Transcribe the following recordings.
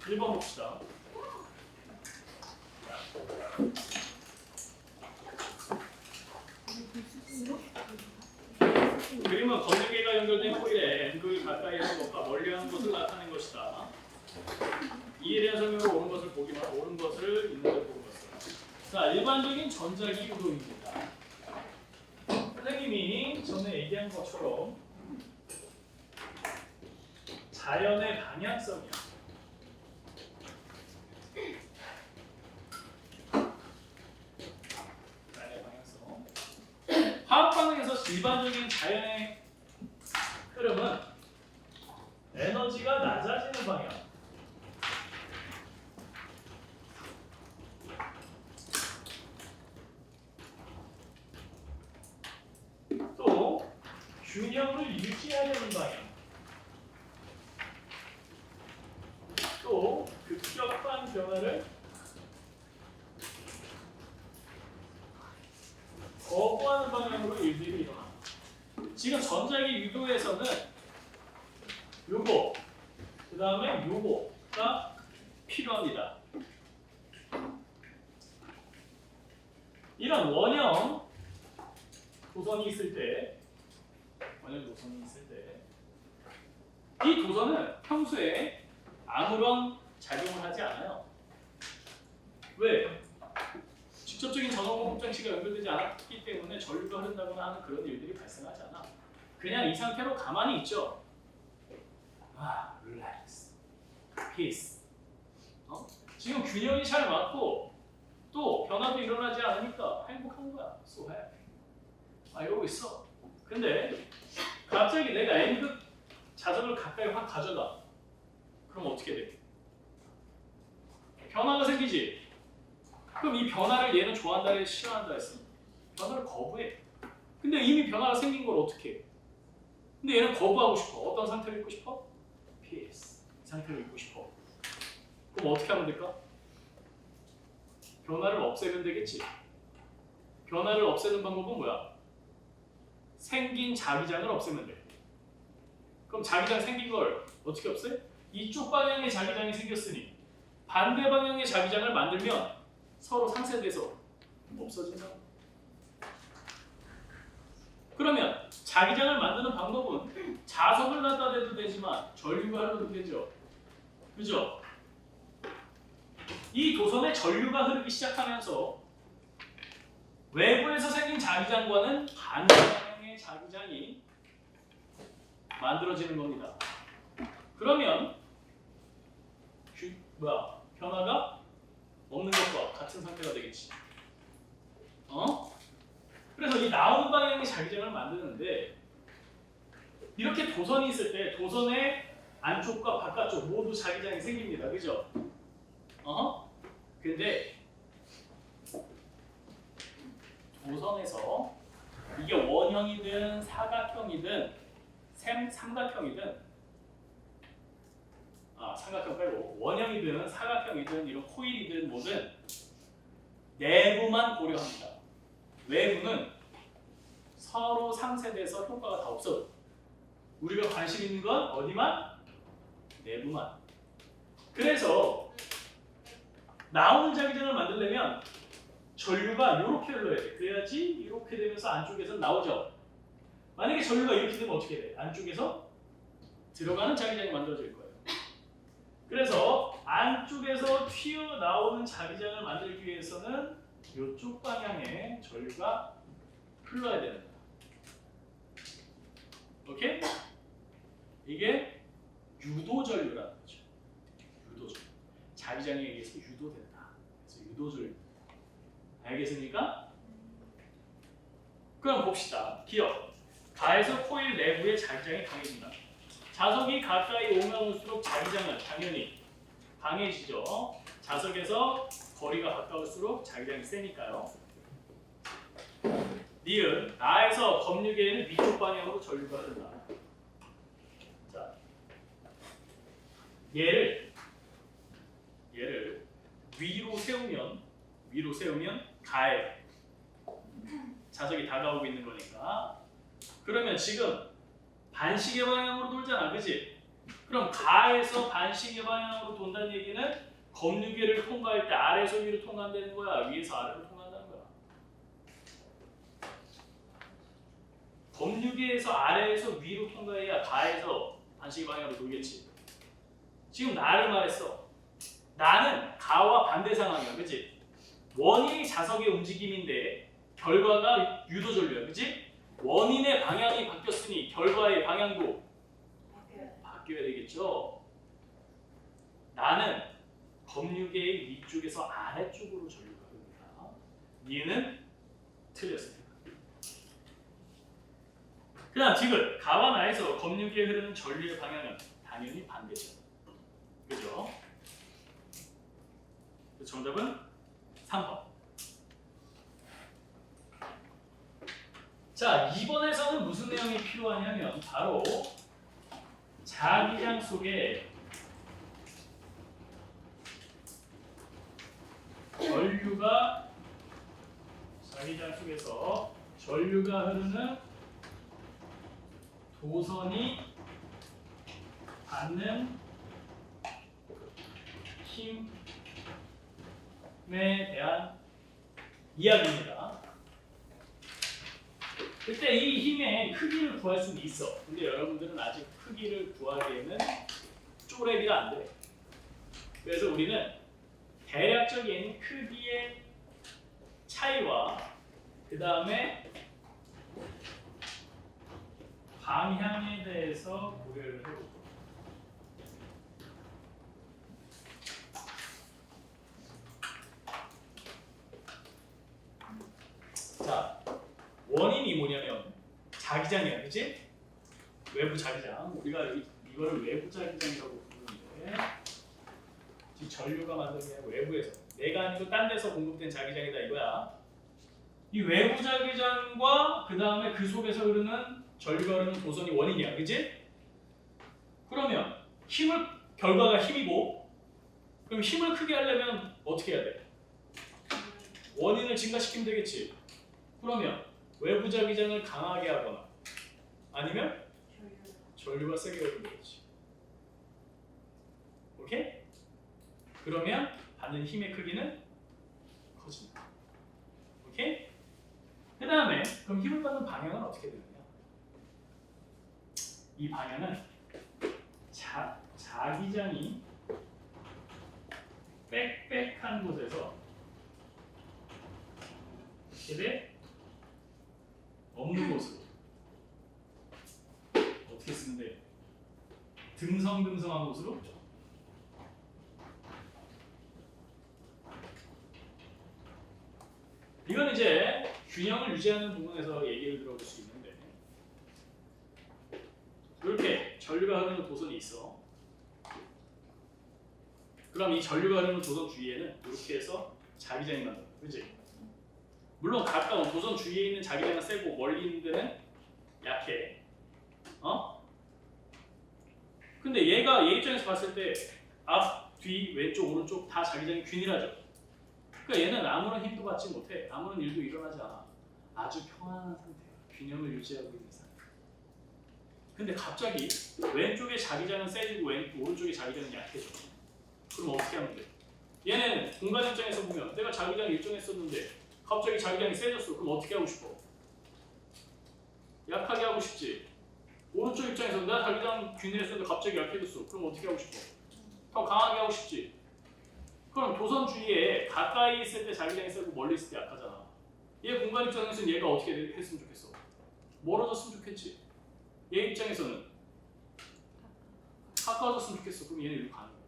1번 봅시다. 그림은 건조기가 연결된 코일에 N극이 가까이 하는 것과 멀리 하는 것을 나타낸 것이다. 이에 대한 설명으로 옳은 것을 보기만 옳은 것을 있는 걸 보는 것이다. 자, 일반적인 전자기 유도입니다. 선생님이 전에 얘기한 것처럼 자연의 방향성이야. 자연의 방향성. 화학 반응에서 일반적인 자연의 흐름은 에너지가 낮아지는 방향. 또 균형을 유지하려는 방향. 또 급격한 변화를 거부하는 방향으로 일들이 일어납니다. 지금 전자기 유도에서는 요거, 그 다음에 요거가 필요합니다. 이런 원형 도선이 있을 때, 이 도선은 평소에 아무런 작용을 하지 않아요. 왜? 직접적인 전원공급 장치가 연결되지 않았기 때문에 전류가 흐른다거나 하는 그런 일들이 발생하지 않아. 그냥 이 상태로 가만히 있죠. relax, peace. 지금 균형이 잘 맞고 또 변화도 일어나지 않으니까 행복한 거야. So happy. 이러고 있어. 근데 갑자기 내가 N극 자석을 가까이 확 가져가. 그럼 어떻게 돼? 변화가 생기지. 그럼 이 변화를 얘는 좋아한다 했어, 싫어한다 했어? 변화를 거부해. 근데 이미 변화가 생긴 걸 어떻게 해? 근데 얘는 거부하고 싶어. 어떤 상태로 있고 싶어? peace. 이 상태로 있고 싶어. 그럼 어떻게 하면 될까? 변화를 없애면 되겠지. 변화를 없애는 방법은 뭐야? 생긴 자기장을 없애면 돼. 그럼 자기장 생긴 걸 어떻게 없애? 이쪽 방향의 자기장이 생겼으니 반대 방향의 자기장을 만들면 서로 상쇄돼서 없어진다. 그러면 자기장을 만드는 방법은 자석을 갖다 대도 되지만 전류가 흐르도 되죠. 그죠? 이 도선에 전류가 흐르기 시작하면서 외부에서 생긴 자기장과는 반대 방향의 자기장이 만들어지는 겁니다. 그러면 변화가 없는 것과 같은 상태가 되겠지. 그래서 이 나오는 방향의 자기장을 만드는데 이렇게 도선이 있을 때 도선의 안쪽과 바깥쪽 모두 자기장이 생깁니다. 그죠? 근데 도선에서 이게 원형이든 사각형이든 삼각형이든 삼각형 빼고 원형이든 사각형이든 이런 코일이든 뭐든 내부만 고려합니다. 외부는 서로 상쇄돼서 효과가 다 없어요. 우리가 관심 있는 건 어디만? 내부만. 그래서 나오는 자기장을 만들려면 전류가 이렇게 흘러야 돼. 그래야지 이렇게 되면서 안쪽에서 나오죠. 만약에 전류가 이렇게 되면 어떻게 돼? 안쪽에서 들어가는 자기장이 만들어질 거예요. 그래서 안쪽에서 튀어나오는 자기장을 만들기 위해서는 이쪽 방향에 전류가 흘러야 됩니다. 오케이? 이게 유도전류라는 거죠. 유도전류. 자기장에 의해서 유도된다. 그래서 유도전류. 알겠습니까? 그럼 봅시다. 기억. 가에서 코일 내부의 자기장이 강해진다. 자석이 가까이 오면 올수록 자기장은 당연히 강해지죠. 자석에서 거리가 가까울수록 자기장이 세니까요. 니은 나에서 검유계에는 위쪽 방향으로 전류가 흐른다. 자, 얘를 위로 세우면 가에 자석이 다가오고 있는 거니까. 그러면 지금 반시계 방향으로 돌잖아, 그지? 그럼 가에서 반시계 방향으로 돈다는 얘기는 검유계를 통과할 때 아래에서 위로 통과한다는 거야? 위에서 아래로 통과한다는 거야? 검유계에서 아래에서 위로 통과해야 가에서 반시계 방향으로 돌겠지. 지금 나를 말했어. 나는 가와 반대 상황이야. 그치? 원인이 자석의 움직임인데 결과가 유도전류야. 그치? 원인의 방향이 바뀌었으니 결과의 방향도 바뀌어야 되겠죠. 나는 검유계의 위쪽에서 아래쪽으로 전류가 흐릅니다. 얘는 틀렸습니다. 그 다음 디귿. 가와 나에서 검유계에 흐르는 전류의 방향은 당연히 반대죠. 그죠? 정답은 3번. 자, 2번에서는 무슨 내용이 필요하냐면 바로 자기장 속에 자기장 속에서 전류가 흐르는 도선이 받는 힘에 대한 이야기입니다. 그때 이 힘의 크기를 구할 수는 있어. 근데 여러분들은 아직 크기를 구하기에는 쪼렙이가 안 돼. 그래서 우리는 대략적인 크기의 차이와 그 다음에 방향에 대해서 고려를 해보고. 자, 원인이 뭐냐면 자기장이야, 그치? 외부 자기장. 우리가 이거를 외부 자기장이라고 부르는데, 즉 전류가 만들어낸 외부에서, 내가 아니고 딴 데서 공급된 자기장이다 이거야. 이 외부 자기장과 그 다음에 그 속에서 흐르는 전류가 흐르는 도선이 원인이야, 그치? 그러면 결과가 힘이고, 그럼 힘을 크게 하려면 어떻게 해야 돼? 원인을 증가시키면 되겠지. 그러면 외부 자기장을 강하게 하거나 아니면 전류가 세게 흐르는 거지. 오케이? 그러면 받는 힘의 크기는 커진다. 오케이? 그 다음에 그럼 힘을 받는 방향은 어떻게 되느냐? 이 방향은 자기장이 빽빽한 곳에서 이렇게 돼? 없는 곳으로 어떻게 쓰는데? 듬성듬성한 곳으로 이건 이제 균형을 유지하는 부분에서 얘기를 들어볼 수 있는데 이렇게 전류가 흐르는 도선이 있어. 그럼 이 전류가 흐르는 도선 주위에는 이렇게 해서 자기장이 만들어. 그치? 물론 가까운 도선 주위에 있는 자기장은 세고 멀리 있는 데는 약해. 근데 얘 입장에서 봤을 때 앞, 뒤, 왼쪽, 오른쪽 다 자기장이 균일하죠. 그러니까 얘는 아무런 힘도 받지 못해. 아무런 일도 일어나지 않아. 아주 평안한 상태야. 균형을 유지하고 있는 상태. 근데 갑자기 왼쪽의 자기장은 세지고 오른쪽의 자기장은 약해져. 그럼 어떻게 하면 돼? 얘는 공간 입장에서 보면 내가 자기장 일정했었는데 갑자기 자기장이 세졌어. 그럼 어떻게 하고 싶어? 약하게 하고 싶지. 오른쪽 입장에서 내가 자기장 균일했었는데 갑자기 약해졌어. 그럼 어떻게 하고 싶어? 더 강하게 하고 싶지. 그럼 도선 주위에 가까이 있을 때 자기장이 세고 멀리 있을 때 약하잖아. 얘 공간 입장에서는 얘가 어떻게 했으면 좋겠어? 멀어졌으면 좋겠지. 얘 입장에서는 가까워졌으면 좋겠어. 그럼 얘는 이리로 가는 거야.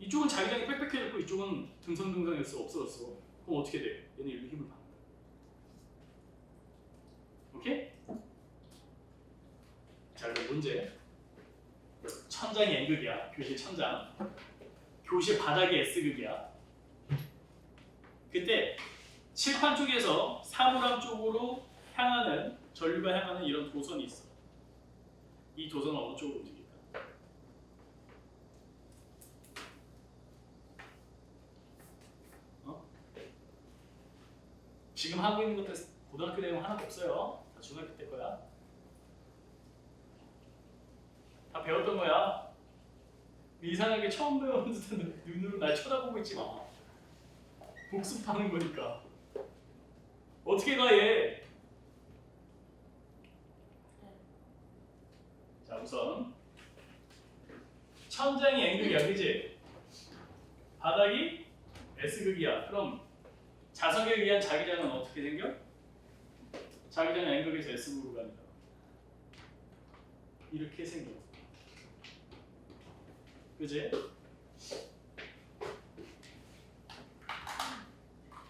이쪽은 자기장이 빽빽해졌고 이쪽은 듬성듬성했어. 없어졌어. 그럼 어떻게 돼? 얘는 이리로 힘을 받는 거야. 오케이? 자, 그럼 문제. 천장이 N극이야. 교실 천장. 교실 바닥이 S극이야. 그때 칠판 쪽에서 사물함 쪽으로 향하는 전류가 향하는 이런 도선이 있어. 이 도선은 어느 쪽으로 움직일까? 지금 하고 있는 것들 고등학교 내용 하나도 없어요. 다 중학교 때 거야. 배웠던 거야. 이상하게 처음 배우는 듯한 눈으로 날 쳐다보고 있지 마. 복습하는 거니까. 어떻게 가 얘? 자 우선 천장이 N극이야, 그지? 바닥이 S극이야. 그럼 자석에 의한 자기장은 어떻게 생겨? 자기장은 N극에서 S극으로 갑니다. 이렇게 생겨. 그지?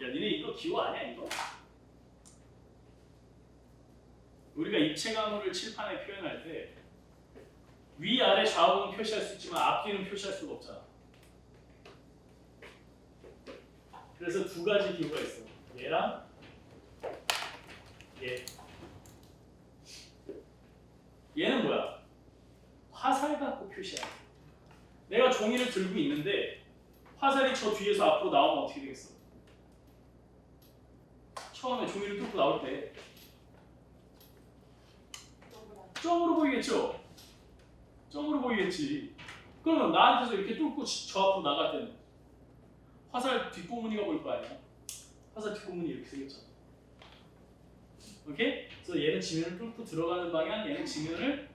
야, 니네 이거 기호 아니야 이거? 우리가 입체감을 칠판에 표현할 때 위아래 좌우는 표시할 수 있지만 앞뒤는 표시할 수가 없잖아. 그래서 두 가지 기호가 있어. 얘랑 얘. 얘는 뭐야? 화살 갖고 표시하는 거야. 내가 종이를 들고 있는데 화살이 저 뒤에서 앞으로 나오면 어떻게 되겠어? 처음에 종이를 뚫고 나올 때 점으로 보이겠죠? 점으로 보이겠지. 그러면 나한테서 이렇게 뚫고 저 앞으로 나갈 때는 화살 뒷부분이가 보일 거 아니야? 화살 뒷부분이 이렇게 생겼잖아. 오케이? 그래서 얘는 지면을 뚫고 들어가는 방향, 얘는 지면을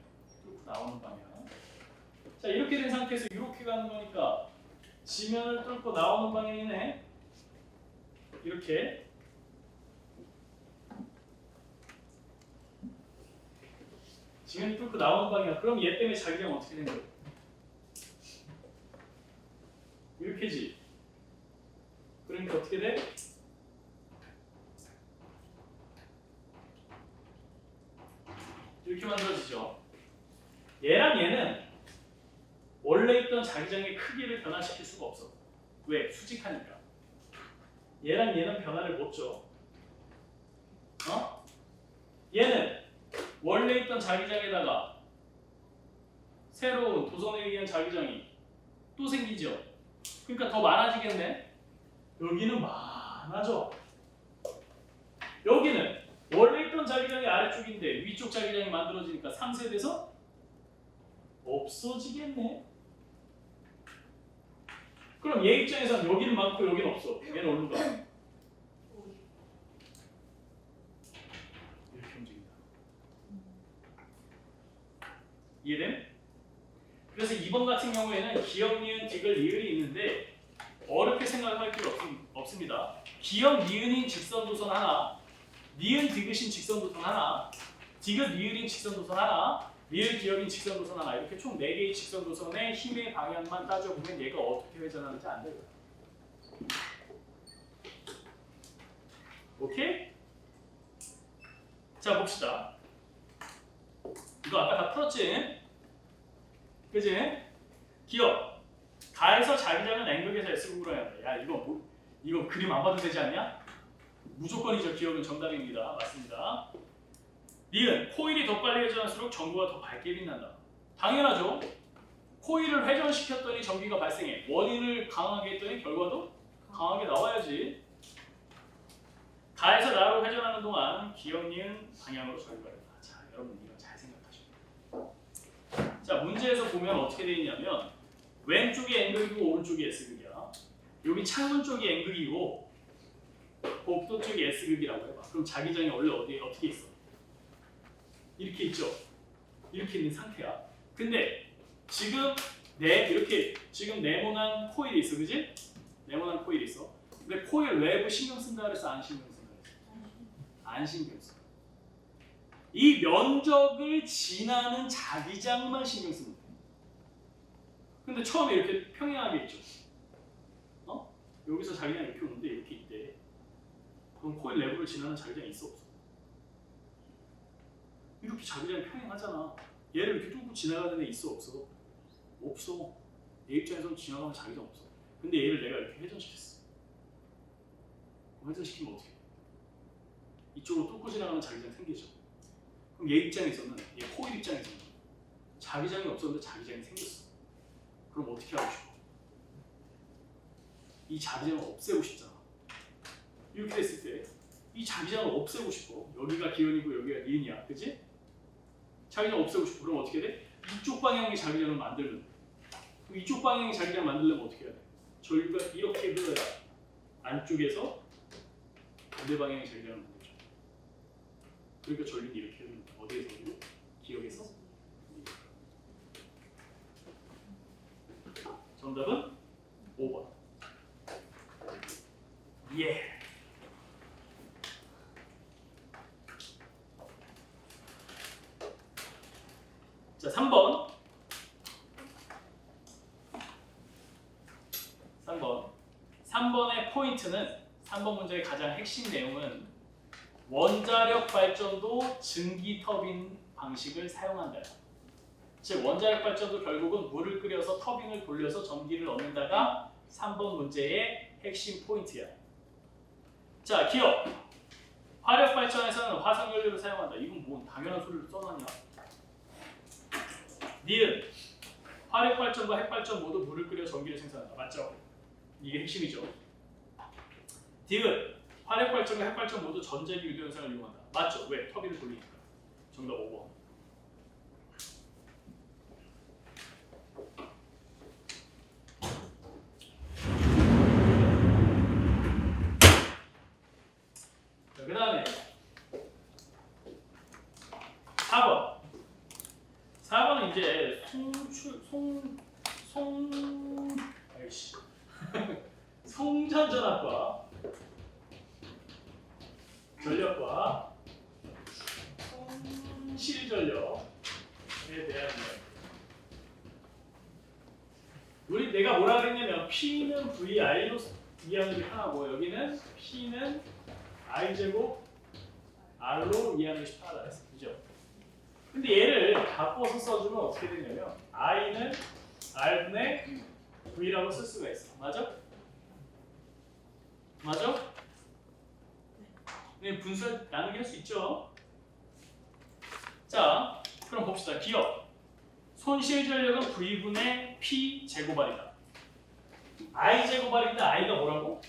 뚫고 나오는 방향. 자, 이렇게 된 상태에서 이렇게 가는 거니까 지면을 뚫고 나오는 방향이네. 이렇게. 지면을 뚫고 나오는 방향. 그럼 얘 때문에 자기장 어떻게 된 거야? 이렇게지. 그러니까 어떻게 돼? 이렇게 만들어지죠. 얘랑 얘는 원래 있던 자기장의 크기를 변화시킬 수가 없어. 왜? 수직하니까. 얘랑 얘는 변화를 못 줘. 얘는 원래 있던 자기장에다가 새로운 도선에 의한 자기장이 또 생기죠. 그러니까 더 많아지겠네. 여기는 많아져. 여기는 원래 있던 자기장이 아래쪽인데 위쪽 자기장이 만들어지니까 3세대에서 없어지겠네. 그럼 얘 입장에서는 여기는 많고 여기는 없어. 얘는 어디로 가? 이렇게 움직인다. 이해됨? 그래서 2번 같은 경우에는 기역, 니은, 디귿, 리을이 있는데 어렵게 생각할 필요 없습니다. 기역, 니은인 직선도선 하나, 니은, 디귿인 직선도선 하나, 디귿, 리을인 직선도선 하나, 리을, 기역인 직선도선 하나, 이렇게 총 4개의 직선도선의 힘의 방향만 따져보면 얘가 어떻게 회전하는지 안 돼요. 오케이? 자, 봅시다. 이거 아까 다 풀었지? 그지? 기억. 가에서 자기장은 N극에서 S극으로 해야 돼. 야, 이거 그림 안 봐도 되지 않냐? 무조건이죠. 기억은 정답입니다. 맞습니다. 니은. 코일이 더 빨리 회전할수록 전구가 더 밝게 빛난다. 당연하죠. 코일을 회전시켰더니 전기가 발생해. 원인을 강하게 했더니 결과도 강하게 나와야지. 가에서 나로 회전하는 동안 기억, 니은 방향으로 전구가 된다. 자, 여러분 이거 잘 생각하시고. 자, 문제에서 보면 어떻게 되어 있냐면 왼쪽이 N극이고 오른쪽이 S극이야. 여기 창문 쪽이 N극이고 복도 쪽이 S극이라고 해봐. 그럼 자기장이 원래 어떻게 있어? 이렇게 있죠. 이렇게 있는 상태야. 근데 지금 지금 네모난 코일이 있어, 그지? 네모난 코일이 있어. 근데 코일 외부 신경 쓴다 그랬어, 안 신경 쓴다 그랬어? 안 신경 써. 이 면적을 지나는 자기장만 신경 쓰는 거야. 근데 처음에 이렇게 평행하게 있죠. 여기서 자기장이 이렇게 오는데 이렇게 있대. 그럼 코일 내부를 지나는 자기장이 있어, 없어? 이렇게 자기장이 평행하잖아. 얘를 이렇게 뚫고 지나가는 애 있어, 없어? 없어. 얘 입장에서는 지나가는 자기장 없어. 근데 얘를 내가 이렇게 회전시켰어. 회전시키면 어떻게 해? 이쪽으로 뚫고 지나가는 자기장 생기죠. 그럼 얘 입장에서는, 얘 코일 입장에서는 자기장이 없었는데 자기장이 생겼어. 그럼 어떻게 하고 싶어? 이 자기장을 없애고 싶잖아. 이렇게 됐을 때 이 자기장을 없애고 싶어. 여기가 기현이고 여기가 니은이야, 그치? 자기장 없애고 싶어. 그럼 어떻게 돼? 이쪽 방향의 자기장을 만들면 이쪽 방향의 자기장을 만들려면 어떻게 해야 돼? 전류가 이렇게 흘러야 안쪽에서 반대 방향의 자기장을 만들죠. 그러니까 전류는 이렇게 흐릅니다. 어디에서? 기억에서? 정답은 5번. 예. 자, 3번. 3번의 포인트는 3번 문제의 가장 핵심 내용은 원자력 발전도 증기 터빈 방식을 사용한다. 즉 원자력 발전도 결국은 물을 끓여서 터빈을 돌려서 전기를 얻는다가 3번 문제의 핵심 포인트야. 자, 기억. 화력 발전에서는 화석 연료를 사용한다. 이건 뭐 당연한 소리를 써놨냐? 니은. 화력 발전과 핵 발전 모두 물을 끓여 전기를 생산한다. 맞죠? 이게 핵심이죠. 디귿. 화력 발전과 핵 발전 모두 전자기 유도 현상을 이용한다. 맞죠? 왜? 터빈을 돌리니까. 정답 5번. 그 다음에 4번. 4번은 이제 송전전압과 전력과 손실전력에 대한 우리 내가 뭐라 그랬냐면 P는 VI로 이해하는 게 편하고 여기는 P는 I제곱 R로 이해하는 게 편하다 했어. 그죠? 근데 얘를 바꿔서 써주면 어떻게 되냐면 I는 R분의 V라고 쓸 수가 있어. 맞아? 맞아? 네, 분수 나누기 할 수 있죠? 자, 그럼 봅시다. 기억. 손실 전력은 V분의 P 제곱R이다. I 제곱R인데 I가 뭐라고?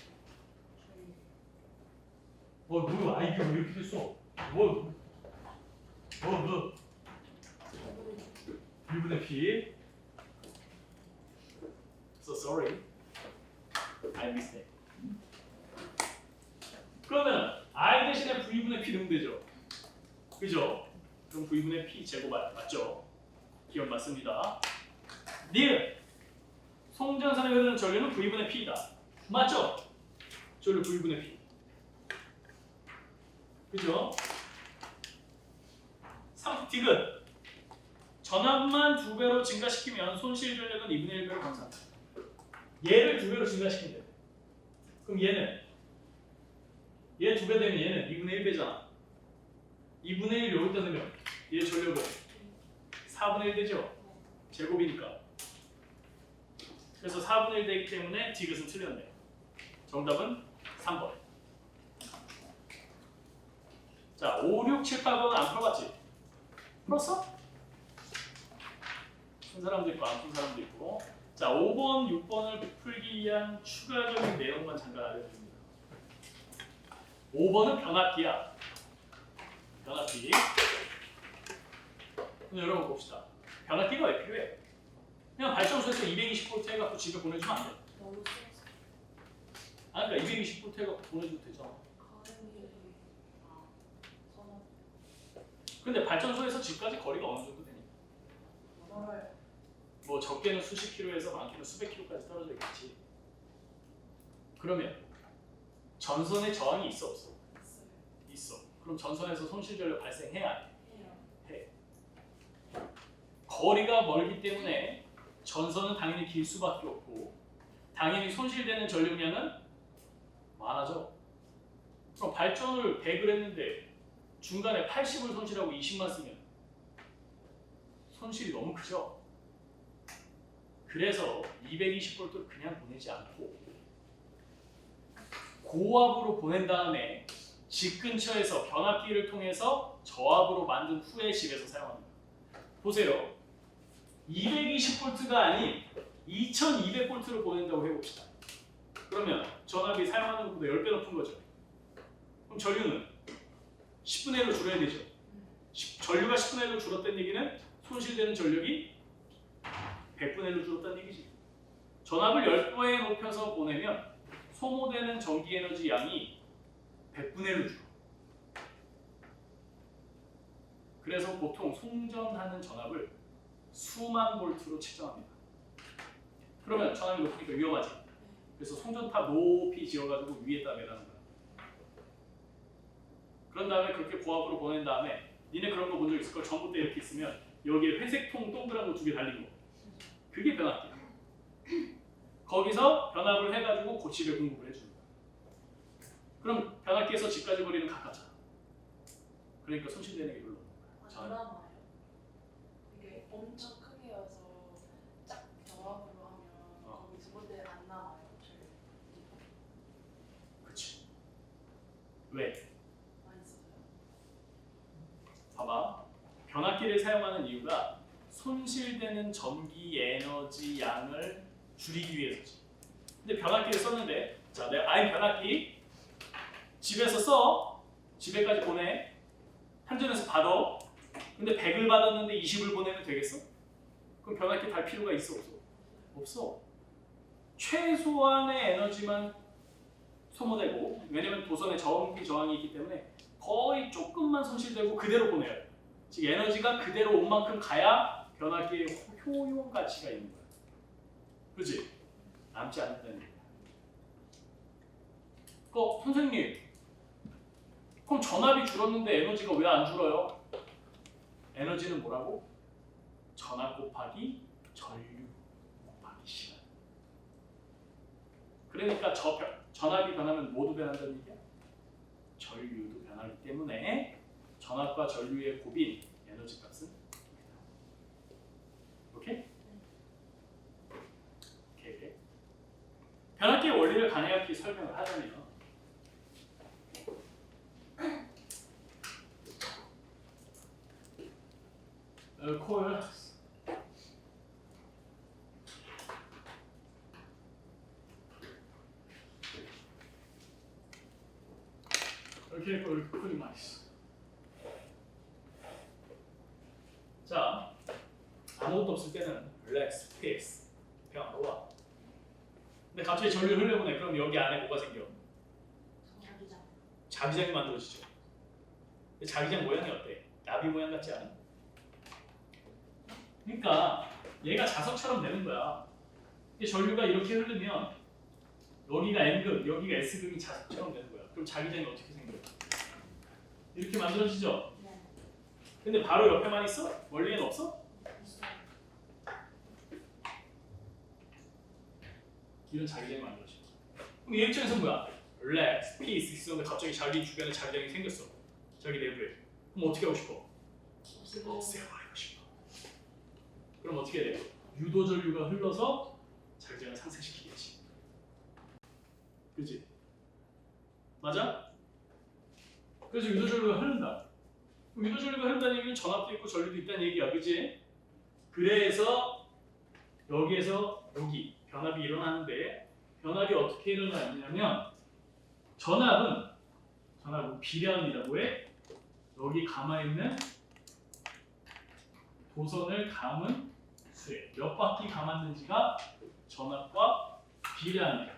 뭐야? I가 왜 이렇게 됐어? 뭐? V분의 P. So sorry. I missed it. 그러면 I 대신에 V분의 P 넣으면 되죠? 그죠? 그럼 V분의 P 제곱R 맞죠? 기억 맞습니다. 니은 송전선에 흐르는 전류는 V분의 P이다. 맞죠? 전류 V분의 P. 그죠? 3. 디귿 전압만 2배로 증가시키면 손실 전력은 2분의 1배로 감소한다. 얘를 2배로 증가시키면 돼. 그럼 얘는 얘 2배 되면 얘는 2분의 1배잖아. 2분의 1 여기다 넣으면 얘 전력은 4분의 1 되죠? 제곱이니까. 그래서 4분의 1 되기 때문에 디귿은 틀렸네. 정답은 3번. 자, 5, 6, 7, 8번은 안 풀어봤지? 풀었어? 푼 사람도 있고 안 푼 사람도 있고. 자, 5번, 6번을 풀기 위한 추가적인 내용만 잠깐 알려드립니다. 5번은 변압기야. 변압기. 그럼 여러분 봅시다. 변압기가 왜 필요해? 그냥 발전소에서 220V 해갖고 집에 보내주면 안 돼. 너무 세서 아, 그러니까 220V 해갖고 보내줘도 되잖아. 가는 길이 저는 근데 발전소에서 집까지 거리가 어느 정도 되니? 멀어요. 뭐 적게는 수십 킬로에서 많게는 수백 킬로까지 떨어져 있겠지. 그러면 전선에 저항이 있어 없어? 있어요. 있어. 그럼 전선에서 손실 전력 발생해야 안 해? 해요. 해. 거리가 멀기 때문에 전선은 당연히 길 수밖에 없고 당연히 손실되는 전력량은 많아져. 그럼 발전을 100을 했는데 중간에 80을 손실하고 20만 쓰면 손실이 너무 크죠. 그래서 220V를 그냥 보내지 않고 고압으로 보낸 다음에 집 근처에서 변압기를 통해서 저압으로 만든 후에 집에서 사용합니다. 보세요. 220V가 아닌 2200V로 보낸다고 해봅시다. 그러면 전압이 사용하는 것보다 10배 높은 거죠. 그럼 전류는 10분의 1로 줄여야 되죠. 전류가 10분의 1로 줄었다는 얘기는 손실되는 전력이 100분의 1로 줄었다는 얘기지. 전압을 10배 높여서 보내면 소모되는 전기 에너지 양이 100분의 1로 줄어. 그래서 보통 송전하는 전압을 수만 볼트로 측정합니다. 그러면 전압이 높으니까 위험하지. 그래서 송전탑 높이 지어가지고 위에다 매다는 거야. 그런 다음에 그렇게 고압으로 보낸 다음에 니네 그런 거 본 적 있을 걸. 전봇대 이렇게 있으면 여기에 회색통 동그란 거 2개 달린 거. 그게 변압기야. 거기서 변압을 해가지고 고치를 공급을 해주는 거야. 그럼 변압기에서 집까지 거리는 가깝잖아. 그러니까 손실되는 게 별로 없는 거야. 안 남아요. 이게 엄청 크게 와서 짝 저압으로 하면 거기 저번에 안 남아요. 그치. 왜? 많이 써요. 봐봐. 변압기를 사용하는 이유가 손실되는 전기 에너지 양을 줄이기 위해서지. 근데 변압기를 썼는데, 자, 내가 아예 변압기 집에서 써. 집에까지 보내. 한전에서 받아. 근데 100을 받았는데 20을 보내면 되겠어? 그럼 변압기 달 필요가 있어 없어? 없어. 최소한의 에너지만 소모되고, 왜냐면 도선에 전기 저항이 있기 때문에 거의 조금만 손실되고 그대로 보내야 돼. 즉 에너지가 그대로 온 만큼 가야 변압기의 효용 가치가 있는 거야. 그렇지? 남지 않는다는 얘기야. 선생님, 그럼 전압이 줄었는데 에너지가 왜 안 줄어요? 에너지는 뭐라고? 전압 곱하기 전류 곱하기 시간. 그러니까 전압이 변하면 뭐도 변한다는 얘기야? 전류도 변하기 때문에 전압과 전류의 곱인 에너지 값은 오케이? 오케이. 변압기의 원리를 간략히 설명을 하자면 코일 이렇게 쿨링 마이스. 자, 아무것도 없을 때는 relax, peace, 평화로워. 근데 갑자기 전류를 흘려보내. 그럼 여기 안에 뭐가 생겨? 자기장. 자기장이 만들어지죠. 근데 자기장 모양이 어때? 나비 모양 같지 않아? 그러니까 얘가 자석처럼 되는 거야. 이 전류가 이렇게 흐르면 여기가 N극, 여기가 S극이 자석처럼 되는 거야. 그럼 자기장이 어떻게 생겨요? 이렇게 만들어지죠? 네. 근데 바로 옆에만 있어? 원리에는 없어? 있어요. 이런 자기장이 만들어져. 그럼 얘 입장에서 뭐야? relax, peace 있었는데 갑자기 자기 주변에 자기장이 생겼어. 자기 내부에. 그럼 어떻게 하고 싶어? 없애버리고 싶어. 그럼 어떻게 해야 돼? 유도 전류가 흘러서 자기장을 상쇄시키겠지. 그렇지? 맞아? 그래서 유도 전류가 흐른다. 그럼 유도 전류가 흐른다는 얘기는 전압도 있고 전류도 있다는 얘기야. 그렇지? 그래서 여기에서 여기 변압이 일어나는데 변압이 어떻게 일어나냐면 전압은 비례합니다. 뭐에? 여기 감아있는 도선을 감은 수에 몇 바퀴 감았는지가 전압과 비례합니다.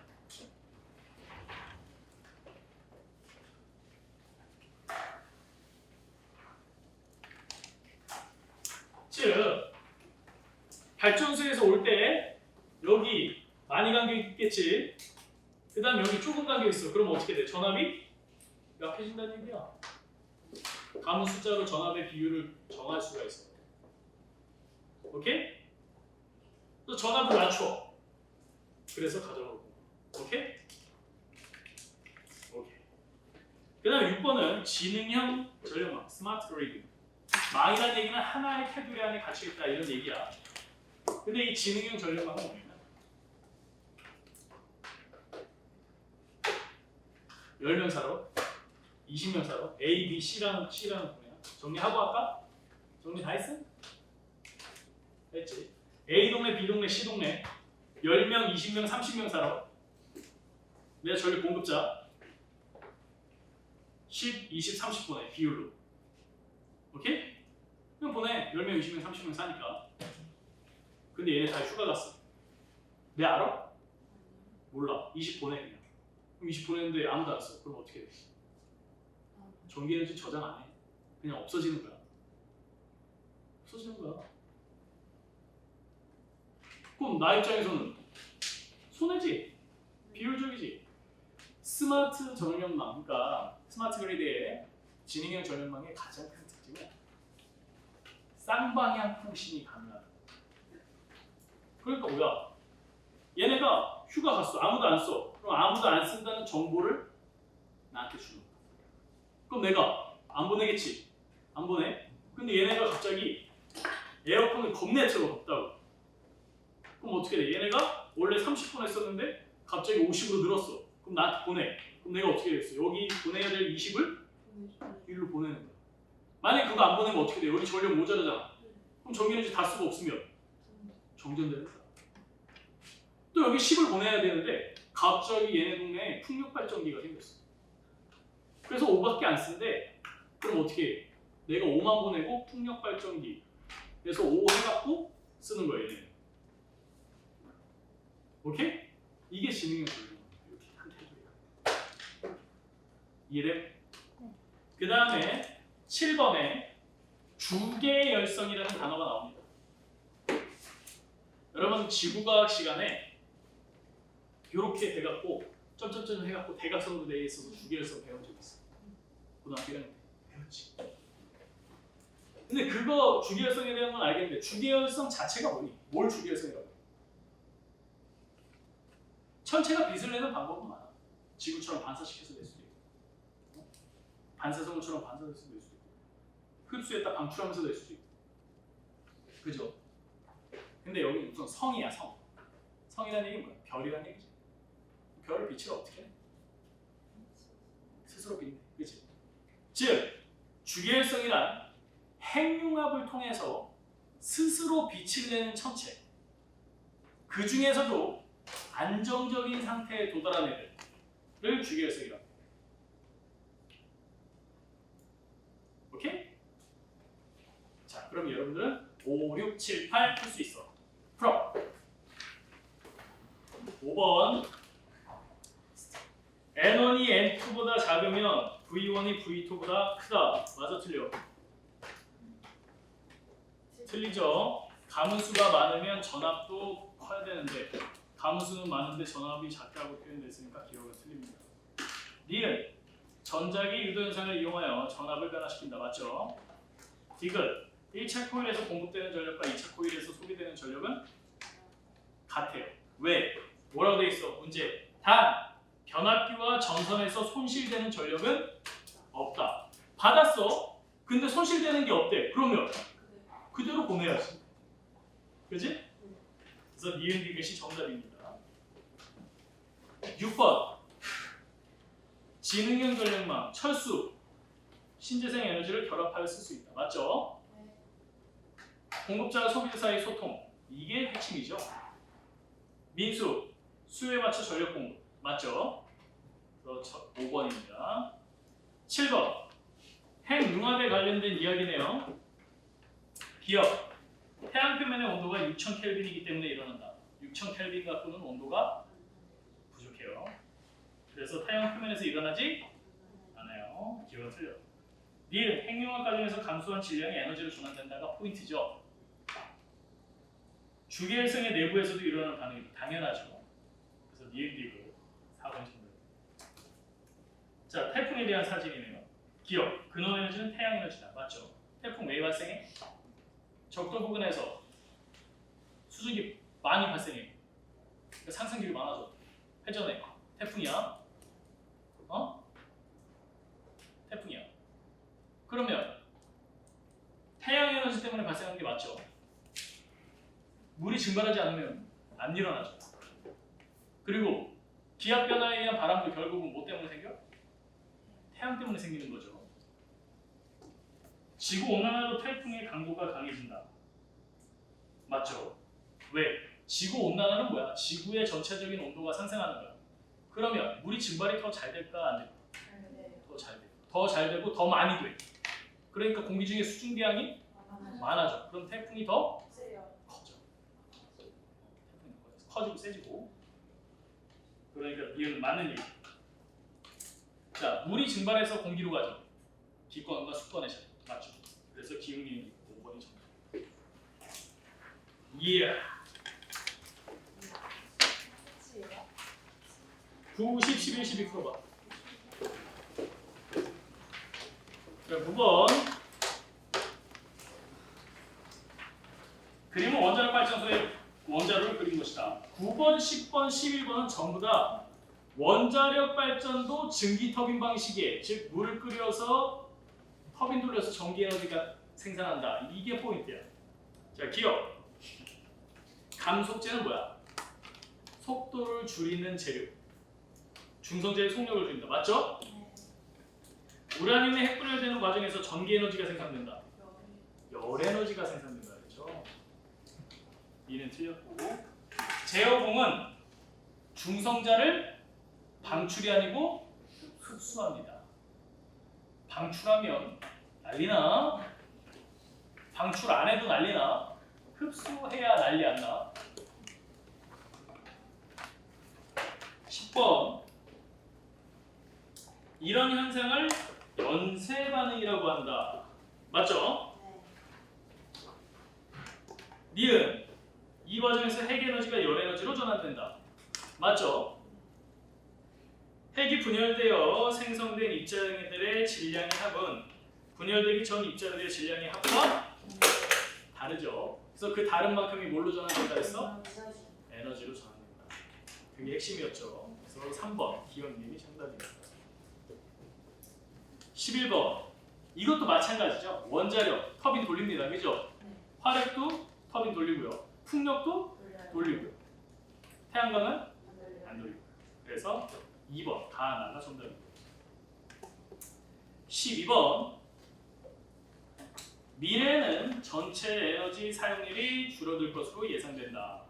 즉 발전소에서 올 때 여기 많이 간격 있겠지. 그 다음 여기 조금 간격 있어. 그럼 어떻게 돼? 전압이 약해진다는 얘기야. 감은 숫자로 전압의 비율을 정할 수가 있어. 오케이? 또 전압을 낮춰. 그래서 가져오고. 오케이? 오케이. 그 다음에 6번은 지능형 전력망, 스마트 그리드. 망이라는 얘기는 하나의 테두리 안에 갇혀있다 이런 얘기야. 근데 이 지능형 전력망은 뭐냐면 10명사로 20명사로 A, B, C라는 분야 정리하고 할까? 정리 다 했어? 했지. A 동네, B 동네, C 동네 10명, 20명, 30명사로 내가 전력 공급자 10, 20, 30 보내 비율로. 오케이? 그냥 보내. 10명, 20명, 30명 사니까. 근데 얘네 다 휴가 갔어. 내 알아? 몰라. 20 보내 그냥. 그럼 20 보냈는데 아무도 안 써. 그럼 어떻게 돼? 전기에너지 저장 안 해. 그냥 없어지는 거야. 없어지는 거야. 그럼 나 입장에서는 손해지. 비효율적이지. 스마트 전력망, 그러니까 스마트 그리드의 지능형 전력망의 가장 큰 특징은 쌍방향 통신이 가능하다. 그러니까 뭐야? 얘네가 휴가 갔어. 아무도 안 써. 그럼 아무도 안 쓴다는 정보를 나한테 주는 거야. 그럼 내가 안 보내겠지? 안 보내. 근데 얘네가 갑자기 에어컨을 겁내 틀어 덥다고. 그럼 어떻게 돼? 얘네가 원래 30분 했었는데 갑자기 50으로 늘었어. 그럼 나한테 보내. 그럼 내가 어떻게 됐어? 여기 보내야 될 20을 일로 보내는 거야. 만약에 그거 안 보내면 어떻게 돼? 여기 전력 모자라잖아. 그럼 전기에너지 다 쓰고 없으면 정전되는 거야. 또 여기 10을 보내야 되는데 갑자기 얘네 동네에 풍력 발전기가 생겼어. 그래서 5밖에 안 쓴대. 그럼 어떻게 해? 내가 5만 보내고 풍력 발전기 그래서 5 해갖고 쓰는 거야 얘네. 오케이? 이게 지능형 전력. 이렇게 한 테두리야. 이해돼? 그 다음에 7번에 주계 열성이라는 단어가 나옵니다. 여러분 지구과학 시간에 이렇게 돼갖고 점점점 해갖고 대각선으로 되어 있어서 주계 열성 배운 적 있어. 고등학교 1학년 때 배웠지. 근데 그거 주계 열성에 대한 건 알겠는데 주계 열성 자체가 뭐니? 뭘 주계 열성이라고 해? 천체가 빛을 내는 방법은 많아. 지구처럼 반사시켜서 낼 수도 있고, 반사성처럼 반사해서 낼 수도 있고, 흡수했다 방출하면서 낼 수도 있고, 그죠? 근데 여기 우선 성이야 성. 성이라는 얘기는 뭐야? 별이라는 얘기지. 별을 빛을 어떻게 해? 스스로 빛내, 그렇지? 즉 주계열성이란 핵융합을 통해서 스스로 빛을 내는 천체. 그 중에서도 안정적인 상태에 도달한 애들을 주계열성이라고 해요. 오케이? 자, 그럼 여러분들은 5, 6, 7, 8 풀 수 있어. 풀어. 5번 N1이 N2보다 작으면 V1이 V2보다 크다. 맞아 틀려? 틀리죠? 가문수가 많으면 전압도 커야 되는데 가문수는 많은데 전압이 작다고 표현됐으니까 기억은 틀립니다. 니은 전자기 유도현상을 이용하여 전압을 변화시킨다. 맞죠? 디귿 1차 코일에서 공급되는 전력과 2차 코일에서 소비되는 전력은 같아요. 왜? 뭐라고 돼 있어? 문제. 단 변압기와 전선에서 손실되는 전력은 없다. 받았어. 근데 손실되는 게 없대. 그러면 그대로 보내야지. 그지? 그래서 니은 디귿이 정답입니다. 6번 지능형 전력망, 철수, 신재생 에너지를 결합하여 쓸 수 있다. 맞죠? 공급자와 소비자 사이 소통, 이게 핵심이죠. 민수, 수요에 맞춰 전력 공급. 맞죠? 그래서 5번입니다. 7번 핵융합에 관련된 이야기네요. 기억, 태양 표면의 온도가 6000켈빈이기 때문에 일어난다. 6000켈빈 갖고는 온도가 부족해요. 그래서 태양 표면에서 일어나지 않아요. 기억은 틀려. 니은 핵융합 과정에서 감소한 질량의 에너지로 전환된다가 포인트죠. 주계열성의 내부에서도 일어나는 반응이다. 당연하죠. 그래서 니은 디귿 4번 정답. 자, 태풍에 대한 사진이네요. 기억, 근원 에너지는 태양 에너지다. 맞죠? 태풍 왜 발생해? 적도 부근에서 수증기 많이 발생해. 그러니까 상승기류 많아져. 회전해. 태풍이야. 태풍이야. 그러면 태양 에너지 때문에 발생하는 게 맞죠? 물이 증발하지 않으면 안 일어나죠. 그리고 기압 변화에 의한 바람도 결국은 뭐 때문에 생겨? 태양 때문에 생기는 거죠. 지구 온난화로 태풍의 강도가 강해진다. 맞죠? 왜? 지구 온난화는 뭐야? 지구의 전체적인 온도가 상승하는 거야. 그러면 물이 증발이 더 잘 될까 안 될까? 더 잘 돼. 더 잘 되고 더 많이 돼. 그러니까 공기 중에 수증기량이 많아져. 그럼 태풍이 더 커져. 커지고 세지고. 그러니까 이건 맞는 얘기. 자, 물이 증발해서 공기로 가죠. 기권과 수권의 차 맞죠? 그래서 기울기는 5번이 정답. 예. 끝이에요? 90, 11, 12 풀어봐. 자, 9번. 그림은 원자력 발전소의 원자로를 그린 것이다. 9번, 10번, 11번은 전부 다 원자력 발전도 증기 터빈 방식이에요. 즉 물을 끓여서 터빈 돌려서 전기 에너지가 생산한다. 이게 포인트야. 자, 기억. 감속제는 뭐야? 속도를 줄이는 재료. 중성제의 속력을 줄인다. 맞죠? 네. 우라늄이 핵분열되는 과정에서 전기 에너지가 생산된다. 열 에너지가 생산된다. 그렇죠? 이는 틀렸고. 제어봉은 중성자를 방출이 아니고 흡수합니다. 방출하면 난리나? 방출 안 해도 난리나? 흡수해야 난리 안 나? 10번. 이런 현상을 연쇄 반응이라고 한다. 맞죠? 네. 니은 이 과정에서 핵 에너지가 열 에너지로 전환된다. 맞죠? 핵이 분열되어 생성된 입자들의 질량의 합은 분열되기 전 입자들의 질량의 합과 다르죠. 그래서 그 다른 만큼이 뭘로 전환된다 했어? 에너지로 전환된다. 그게 핵심이었죠. 그래서 3번 기억님이 정답입니다. 11번 이것도 마찬가지죠. 원자력 터빈 돌립니다. 그죠? 네. 화력도 터빈 돌리고요. 풍력도 돌리고요. 태양광은 안 돌려요. 안 돌리고. 그래서 2번 다 하나가 정답입니다. 12번 미래에는 전체 에너지 사용률이 줄어들 것으로 예상된다.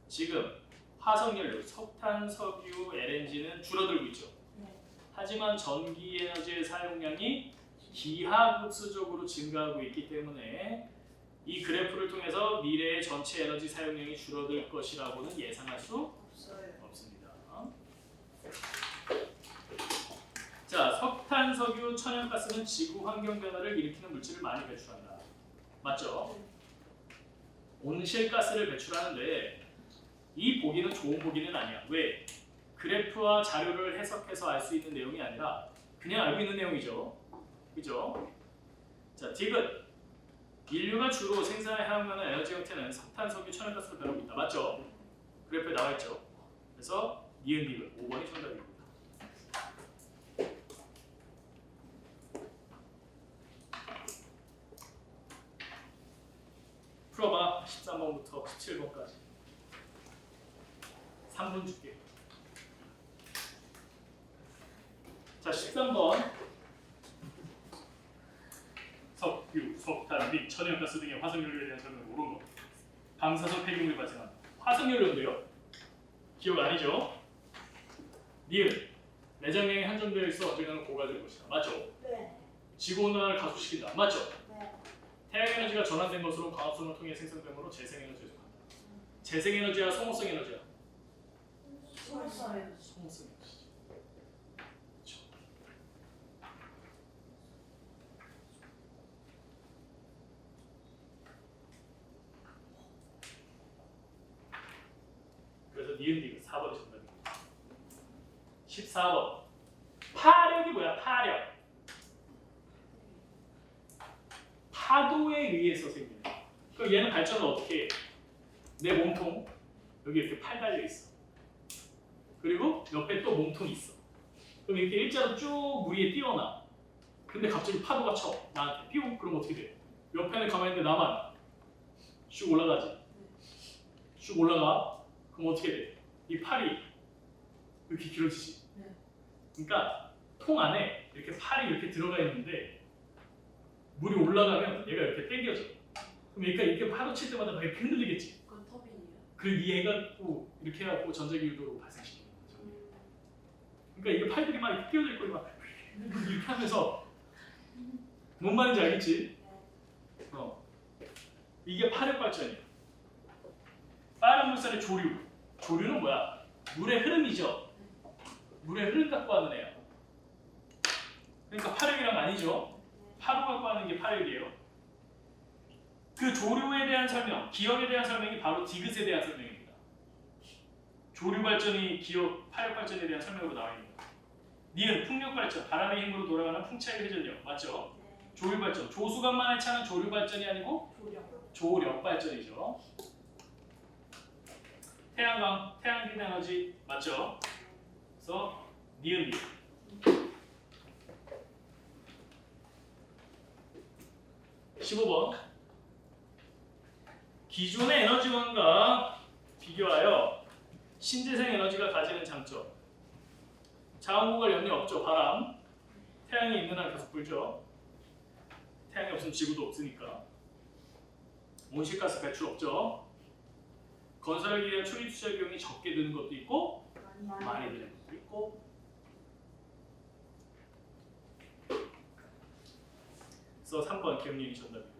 지금 화석연료, 석탄, 석유, LNG는 줄어들고 있죠. 네. 하지만 전기 에너지의 사용량이 기하급수적으로 증가하고 있기 때문에 이 그래프를 통해서 미래의 전체 에너지 사용량이 줄어들 것이라고는 예상할 수 없어요. 없습니다. 자, 석탄, 석유, 천연가스는 지구 환경 변화를 일으키는 물질을 많이 배출한다. 맞죠? 온실가스를 배출하는데 이 보기는 좋은 보기는 아니야. 왜? 그래프와 자료를 해석해서 알 수 있는 내용이 아니라 그냥 알고 있는 내용이죠. 그죠? 자, 디귿. 인류가 주로 생산에 사용하는 에너지 형태는 석탄, 석유, 천연가스로 변하고 있다. 맞죠? 그래프에 나와 있죠. 그래서 니은 디귿 5번이 정답입니다. 풀어봐. 13번부터 17번까지. 3분 줄게. 자, 13번. 석유, 석탄 및 천연가스 등의 화석연료에 대한 설명을 모르는 것. 방사선 폐기물이 발생한다. 화석연료인데요? 기억 아니죠? 니은. 내장량이 한정되어 있어 언젠가는 고갈될 것이다. 맞죠? 네. 지구온난화를 가속시킨다. 맞죠? 네. 태양에너지가 전환된 것으로 광합성을 통해 생성되므로 재생에너지에 속한다. 재생에너지와 소모성 에너지야. 소모성 에너지. 소모성 에너지. 그렇죠. 그래서 니은 디귿 4번이 정답입니다. 14번. 파력이 뭐야? 파력. 파도에 의해서 생기는. 그럼 얘는 발전을 어떻게 해? 내 몸통 여기 이렇게 팔 달려 있어. 그리고 옆에 또 몸통이 있어. 그럼 이렇게 일자로 쭉 물 위에 띄어나. 근데 갑자기 파도가 쳐 나한테 삐용. 그럼 어떻게 돼? 옆에는 가만히 있는데 나만 쭉 올라가지. 쭉 올라가. 그럼 어떻게 돼? 이 팔이 이렇게 길어지지. 네. 그러니까 통 안에 이렇게 팔이 이렇게 들어가 있는데 물이 올라가면 얘가 이렇게 당겨져. 그럼 얘가 이렇게 파도 칠 때마다 막 이렇게 흔들리겠지. 그건 터빈이에요. 그그 얘가 또 이렇게 해갖고 전자기 유도로 발생시키는 거죠. 그러니까 이게 팔들이 막 이렇게 끼어져 있고 막 이렇게 하면서 뭔 말인지 알겠지? 이게 파력 발전이야. 3살의 조류. 조류는 뭐야? 물의 흐름이죠. 물의 흐름 갖고 하는 애야. 그러니까 파력이랑 아니죠. 파로 갖고 하는 게 파력이에요. 그 조류에 대한 설명, 기억에 대한 설명이 바로 디귿에 대한 설명입니다. 조류 발전이 기억, 파력 발전에 대한 설명으로 나와 있는 거예요. 니은 풍력 발전, 바람의 힘으로 돌아가는 풍차의 회전력, 맞죠? 조류 발전, 조수간만의 차는 조류 발전이 아니고 조력 발전이죠. 태양광, 태양빛 에너지, 맞죠? 그래서 니은 니. 15번. 기존의 에너지원과 비교하여 신재생 에너지가 가지는 장점. 자원고갈 염려 없죠. 바람. 태양이 있는 한 계속 불죠. 태양이 없으면 지구도 없으니까. 온실가스 배출 없죠. 건설하기 위한 초기 투자 비용이 적게 드는 것도 있고 많이 드는 것도 있고. 그래서 3번 기억력이 정답입니다.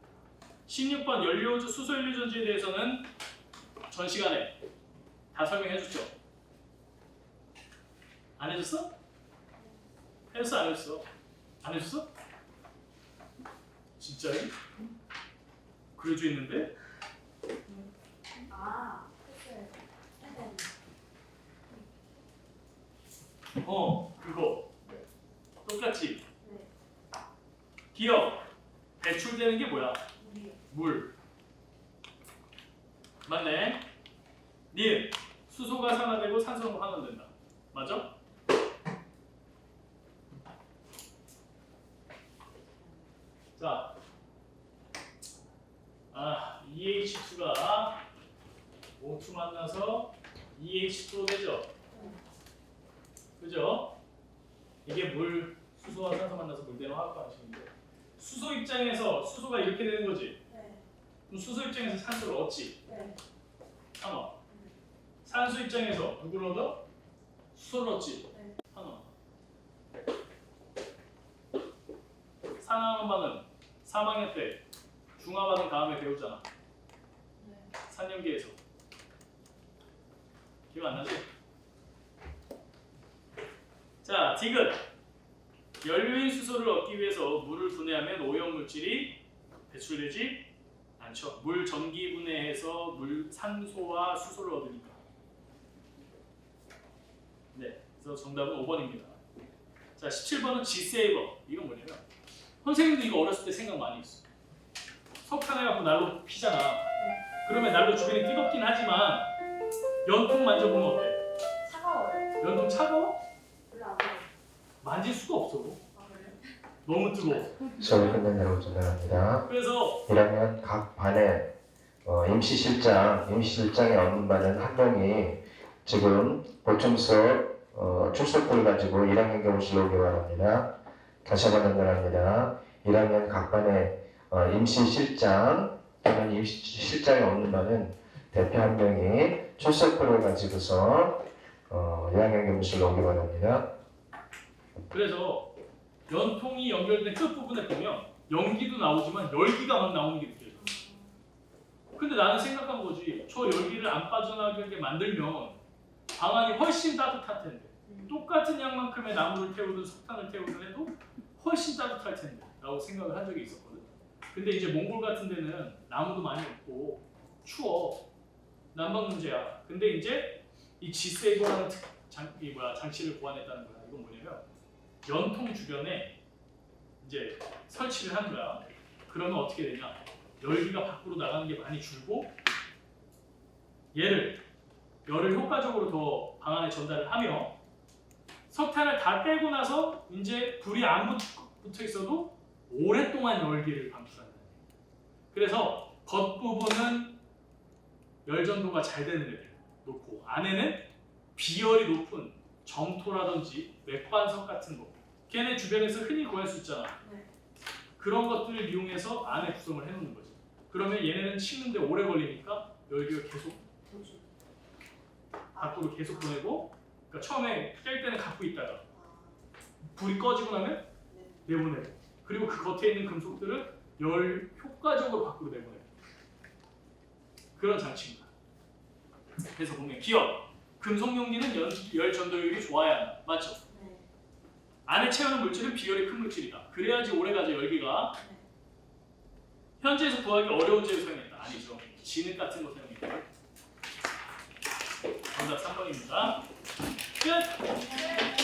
16번 연료주 수소연료 전지에 대해서는 전 시간에 다 설명해줬죠. 안 해줬어? 해줬어 안 해줬어? 안 해줬어? 진짜요? 그려져 있는데? 그거 똑같지? 기억 배출되는 게 뭐야? 물. 맞네. 니은 수소가 산화되고 산소가 환원된다. 맞아? 자, EH2가 O2 만나서 EH2 되죠? 그죠? 이게 물, 수소와 산소 만나서 물 되는 화학 반응식인데 수소 입장에서 수소가 이렇게 되는 거지? 그럼 수소 입장에서 산소를 얻지? 산화. 산소 입장에서 누구를 얻어? 수소를 얻지? 산화. 산화 반응 3학년 때 중화 반응 다음에 배우잖아. 산연기에서. 기억 안 나지? 자, 디귿. 연료인 수소를 얻기 위해서 물을 분해하면 오염물질이 배출되지 않죠. 물 전기 분해해서 물 산소와 수소를 얻으니까. 네, 그래서 정답은 5번입니다. 자, 17번은 G세이버. 이건 뭐냐면 선생님도 이거 어렸을 때 생각 많이 했어. 석탄 해갖고 난로 피잖아. 그러면 난로 주변이 뜨겁긴 하지만 연통 만져보면 어때? 차가워요. 연통 차가워? 별로 안 더워요. 만질 수가 없어. 그래요? 너무 뜨거워. 수업을 끝낸 여러분 전달합니다. 그래서 1학년 각 반에 임시실장에 없는 반은 한 명이 지금 보충서 출석부를 가지고 1학년 교무실로 오기 바랍니다. 다시 한번 전달합니다. 1학년 각 반에 임시실장 또는 임시실장에 없는 반은 대표 한 명이 출석부를 가지고서 1학년 교무실로 오기 바랍니다. 그래서 연통이 연결된 끝부분에 보면 연기도 나오지만 열기가 막 나오는 게 느껴져. 근데 나는 생각한 거지. 저 열기를 안 빠져나가게 만들면 방안이 훨씬 따뜻할 텐데. 똑같은 양만큼의 나무를 태우든 석탄을 태우든 해도 훨씬 따뜻할 텐데 라고 생각을 한 적이 있었거든. 근데 이제 몽골 같은 데는 나무도 많이 없고 추워. 난방 문제야. 근데 이제 이 G세이버라는 장치를 고안했다는 거야. 이건 뭐냐면 연통 주변에 이제 설치를 하는 거야. 그러면 어떻게 되냐? 열기가 밖으로 나가는 게 많이 줄고 열을 효과적으로 더 방 안에 전달을 하며 석탄을 다 빼고 나서 이제 불이 안 붙어 있어도 오랫동안 열기를 방출한다. 그래서 겉부분은 열전도가 잘 되는 애들 놓고 안에는 비열이 높은 정토라든지 맥반석 같은 거 걔네 주변에서 흔히 구할 수 있잖아. 그런 것들을 이용해서 안에 구성을 해놓는 거지. 그러면 얘네는 식는데 오래 걸리니까 열기가 계속 밖으로 계속 보내고, 그러니까 처음에 깰 때는 갖고 있다가 불이 꺼지고 나면 내보내고, 그리고 그 겉에 있는 금속들을 열 효과적으로 밖으로 내보내고 그런 장치입니다. 그래서 보면 기억. 금속 용리는 열 전도율이 좋아야 한다. 맞죠? 네. 안에 채우는 물질은 비열이 큰 물질이다. 그래야지 오래가죠 열기가. 현재에서 구하기 어려운 재료 사용했다. 아니죠. 진흙 같은 거 사용했다. 정답 3번입니다. 끝!